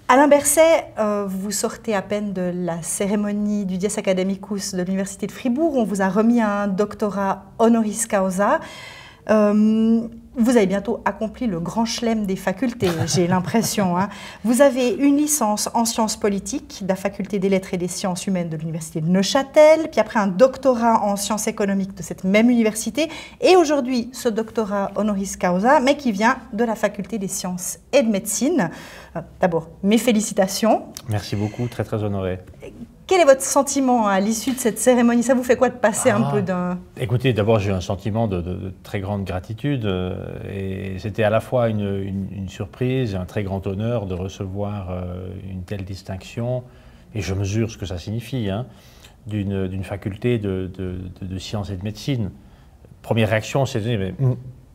Alain Berset, vous sortez à peine de la cérémonie du Dies Academicus de l'Université de Fribourg. On vous a remis un doctorat honoris causa. Vous avez bientôt accompli le grand chelem des facultés, j'ai l'impression. Hein. Vous avez une licence en sciences politiques de la faculté des lettres et des sciences humaines de l'université de Neuchâtel, puis après un doctorat en sciences économiques de cette même université, et aujourd'hui ce doctorat honoris causa, mais qui vient de la faculté des sciences et de médecine. D'abord, mes félicitations. Merci beaucoup, très très honoré. Quel est votre sentiment à l'issue de cette cérémonie? Ça vous fait quoi de passer un peu d'un... Écoutez, d'abord j'ai eu un sentiment de très grande gratitude et c'était à la fois une surprise et un très grand honneur de recevoir une telle distinction, et je mesure ce que ça signifie, hein, d'une faculté de sciences et de médecine. Première réaction, c'est de dire, mais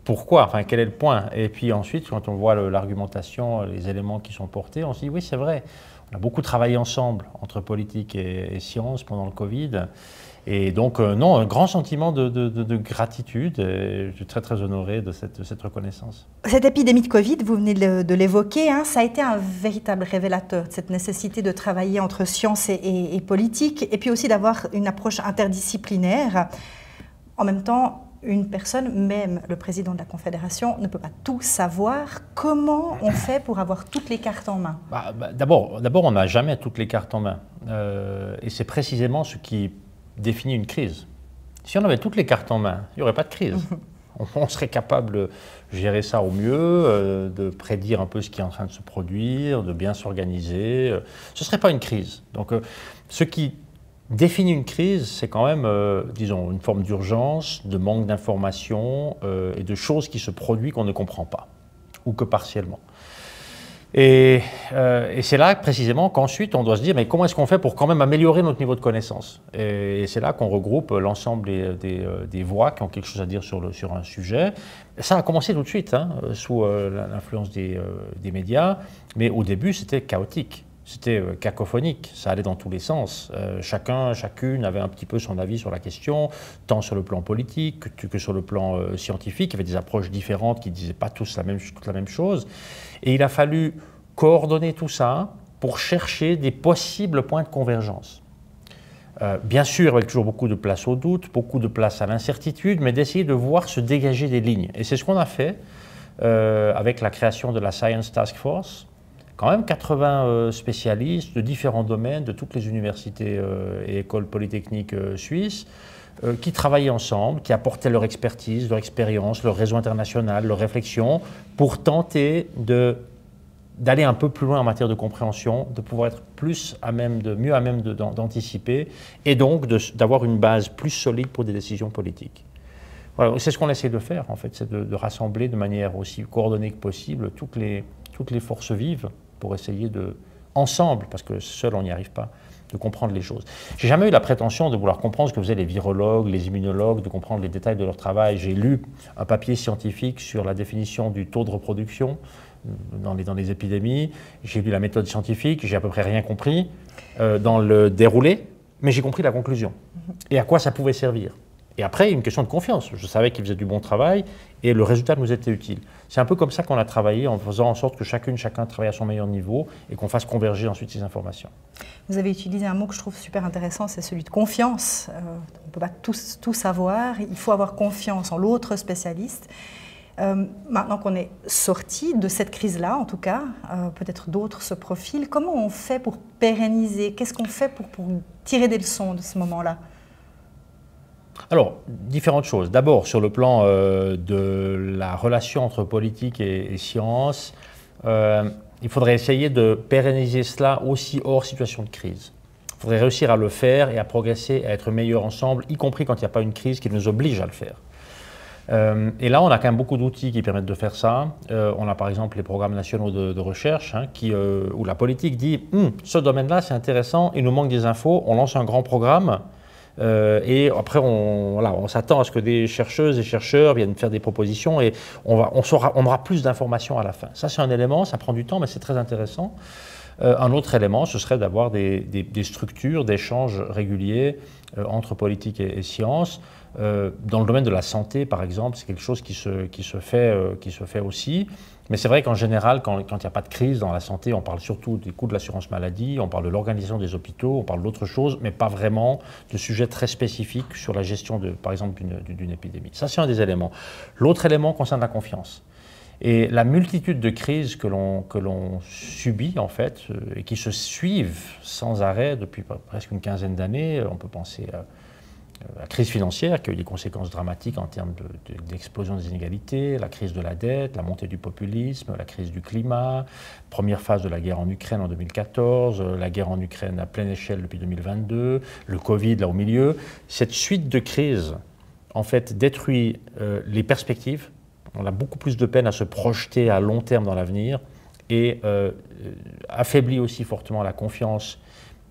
pourquoi? Enfin, quel est le point? Et puis ensuite, quand on voit l'argumentation, les éléments qui sont portés, on se dit oui, c'est vrai. On a beaucoup travaillé ensemble, entre politique et sciences, pendant le Covid. Et donc, non, un grand sentiment de gratitude. Et je suis très, très honoré de cette reconnaissance. Cette épidémie de Covid, vous venez de l'évoquer, hein, ça a été un véritable révélateur de cette nécessité de travailler entre sciences et politique, et puis aussi d'avoir une approche interdisciplinaire. En même temps, une personne, même le président de la Confédération, ne peut pas tout savoir. Comment on fait pour avoir toutes les cartes en main? D'abord, on n'a jamais toutes les cartes en main. Et c'est précisément ce qui définit une crise. Si on avait toutes les cartes en main, il n'y aurait pas de crise. On serait capable de gérer ça au mieux, de prédire un peu ce qui est en train de se produire, de bien s'organiser. Ce ne serait pas une crise. Donc, ce qui définir une crise, c'est quand même, disons, une forme d'urgence, de manque d'informations et de choses qui se produisent qu'on ne comprend pas, ou que partiellement. Et c'est là, précisément, qu'ensuite, on doit se dire, mais comment est-ce qu'on fait pour quand même améliorer notre niveau de connaissance? Et c'est là qu'on regroupe l'ensemble des voix qui ont quelque chose à dire sur un sujet. Ça a commencé tout de suite, hein, sous l'influence des médias, mais au début, c'était chaotique. C'était cacophonique, ça allait dans tous les sens. Chacune avait un petit peu son avis sur la question, tant sur le plan politique que sur le plan scientifique. Il y avait des approches différentes qui ne disaient pas toute la même chose. Et il a fallu coordonner tout ça pour chercher des possibles points de convergence. Bien sûr, avec toujours beaucoup de place au doute, beaucoup de place à l'incertitude, mais d'essayer de voir se dégager des lignes. Et c'est ce qu'on a fait avec la création de la Science Task Force. Quand même 80 spécialistes de différents domaines, de toutes les universités et écoles polytechniques suisses, qui travaillaient ensemble, qui apportaient leur expertise, leur expérience, leur réseau international, leur réflexion, pour tenter d'aller un peu plus loin en matière de compréhension, de pouvoir être mieux à même d'anticiper, et donc d'avoir une base plus solide pour des décisions politiques. Voilà, c'est ce qu'on essaie de faire, en fait, c'est de rassembler de manière aussi coordonnée que possible toutes les forces vives, pour essayer ensemble, parce que seul on n'y arrive pas, de comprendre les choses. J'ai jamais eu la prétention de vouloir comprendre ce que faisaient les virologues, les immunologues, de comprendre les détails de leur travail. J'ai lu un papier scientifique sur la définition du taux de reproduction dans les épidémies. J'ai lu la méthode scientifique, j'ai à peu près rien compris dans le déroulé, mais j'ai compris la conclusion et à quoi ça pouvait servir. Et après, une question de confiance. Je savais qu'ils faisaient du bon travail et le résultat nous était utile. C'est un peu comme ça qu'on a travaillé, en faisant en sorte que chacun travaille à son meilleur niveau et qu'on fasse converger ensuite ces informations. Vous avez utilisé un mot que je trouve super intéressant, c'est celui de confiance. On ne peut pas tout savoir, il faut avoir confiance en l'autre spécialiste. Maintenant qu'on est sorti de cette crise-là, en tout cas, peut-être d'autres se profilent, comment on fait pour pérenniser? Qu'est-ce qu'on fait pour tirer des leçons de ce moment-là? Alors, différentes choses. D'abord, sur le plan de la relation entre politique et science, il faudrait essayer de pérenniser cela aussi hors situation de crise. Il faudrait réussir à le faire et à progresser, à être meilleurs ensemble, y compris quand il n'y a pas une crise qui nous oblige à le faire. Et là, on a quand même beaucoup d'outils qui permettent de faire ça. On a par exemple les programmes nationaux de recherche, hein, où la politique dit « ce domaine-là, c'est intéressant, il nous manque des infos, on lance un grand programme ». Et après, on s'attend à ce que des chercheuses et chercheurs viennent faire des propositions et on aura plus d'informations à la fin. Ça, c'est un élément, ça prend du temps, mais c'est très intéressant. Un autre élément, ce serait d'avoir des structures d'échanges réguliers entre politique et sciences. Dans le domaine de la santé, par exemple, c'est quelque chose qui se fait aussi. Mais c'est vrai qu'en général, quand il n'y a pas de crise dans la santé, on parle surtout des coûts de l'assurance maladie, on parle de l'organisation des hôpitaux, on parle d'autres choses, mais pas vraiment de sujets très spécifiques sur la gestion, par exemple, d'une épidémie. Ça, c'est un des éléments. L'autre élément concerne la confiance. Et la multitude de crises que l'on subit, en fait, et qui se suivent sans arrêt depuis presque une quinzaine d'années, on peut penser à la crise financière qui a eu des conséquences dramatiques en termes d'explosion des inégalités, la crise de la dette, la montée du populisme, la crise du climat, première phase de la guerre en Ukraine en 2014, la guerre en Ukraine à pleine échelle depuis 2022, le Covid là au milieu. Cette suite de crises, en fait, détruit les perspectives. On a beaucoup plus de peine à se projeter à long terme dans l'avenir et affaiblit aussi fortement la confiance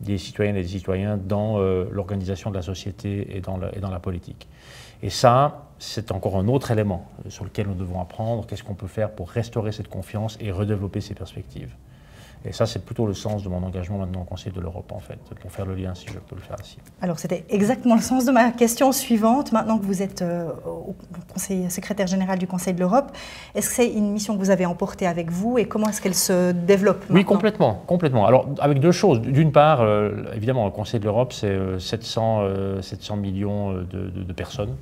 des citoyennes et des citoyens dans l'organisation de la société et dans la politique. Et ça, c'est encore un autre élément sur lequel nous devons apprendre. Qu'est-ce qu'on peut faire pour restaurer cette confiance et redévelopper ces perspectives? Et ça, c'est plutôt le sens de mon engagement maintenant au Conseil de l'Europe, en fait, pour faire le lien, si je peux le faire ainsi. Alors, c'était exactement le sens de ma question suivante. Maintenant que vous êtes secrétaire général du Conseil de l'Europe, est-ce que c'est une mission que vous avez emportée avec vous et comment est-ce qu'elle se développe maintenant? Oui, complètement. Alors, avec deux choses. D'une part, évidemment, le Conseil de l'Europe, c'est 700 millions de personnes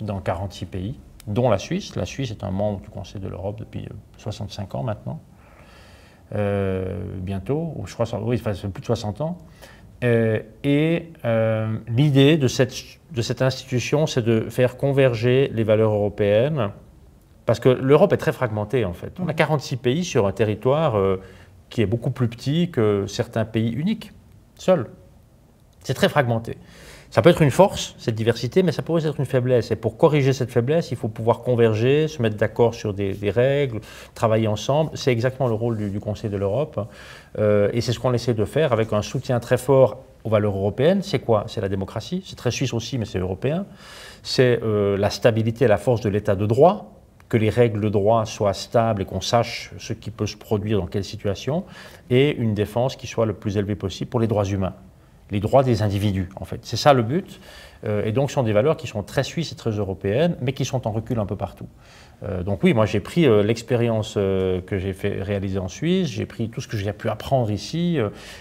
dans 46 pays, dont la Suisse. La Suisse est un membre du Conseil de l'Europe depuis 65 ans maintenant. Bientôt, je crois, oui, ça fait plus de 60 ans. L'idée de cette institution, c'est de faire converger les valeurs européennes, parce que l'Europe est très fragmentée, en fait. On a 46 pays sur un territoire qui est beaucoup plus petit que certains pays uniques, seuls. C'est très fragmenté. Ça peut être une force, cette diversité, mais ça peut aussi être une faiblesse. Et pour corriger cette faiblesse, il faut pouvoir converger, se mettre d'accord sur des règles, travailler ensemble. C'est exactement le rôle du Conseil de l'Europe. Et c'est ce qu'on essaie de faire avec un soutien très fort aux valeurs européennes. C'est quoi? C'est la démocratie. C'est très suisse aussi, mais c'est européen. C'est la stabilité et la force de l'état de droit, que les règles de droit soient stables et qu'on sache ce qui peut se produire dans quelle situation. Et une défense qui soit le plus élevée possible pour les droits humains. Les droits des individus, en fait. C'est ça le but. Et donc, ce sont des valeurs qui sont très suisses et très européennes, mais qui sont en recul un peu partout. Donc oui, moi, j'ai pris l'expérience que j'ai réalisée en Suisse, j'ai pris tout ce que j'ai pu apprendre ici,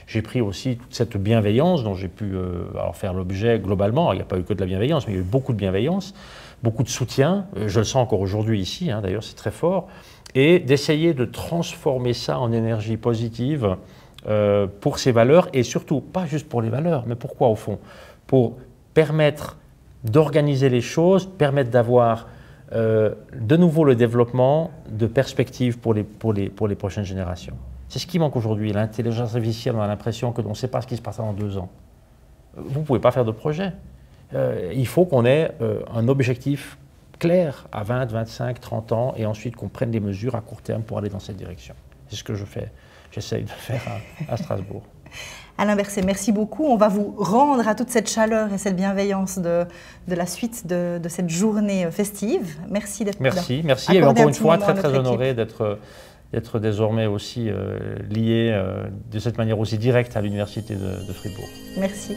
j'ai pris aussi toute cette bienveillance dont j'ai pu alors faire l'objet globalement. Alors, il n'y a pas eu que de la bienveillance, mais il y a eu beaucoup de bienveillance, beaucoup de soutien. Je le sens encore aujourd'hui ici, hein, d'ailleurs, c'est très fort. Et d'essayer de transformer ça en énergie positive pour ces valeurs, et surtout, pas juste pour les valeurs, mais pourquoi au fond? Pour permettre d'organiser les choses, permettre d'avoir de nouveau le développement de perspectives pour les prochaines générations. C'est ce qui manque aujourd'hui. L'intelligence artificielle, on a l'impression que l'on ne sait pas ce qui se passera dans 2 ans. Vous ne pouvez pas faire de projet. Il faut qu'on ait un objectif clair à 20, 25, 30 ans, et ensuite qu'on prenne des mesures à court terme pour aller dans cette direction. C'est ce que j'essaye de faire à Strasbourg. Alain Berset, merci beaucoup. On va vous rendre à toute cette chaleur et cette bienveillance de la suite de cette journée festive. Merci d'être là. Merci. Et encore une fois, très honoré d'être désormais aussi lié de cette manière aussi directe à l'Université de Fribourg. Merci.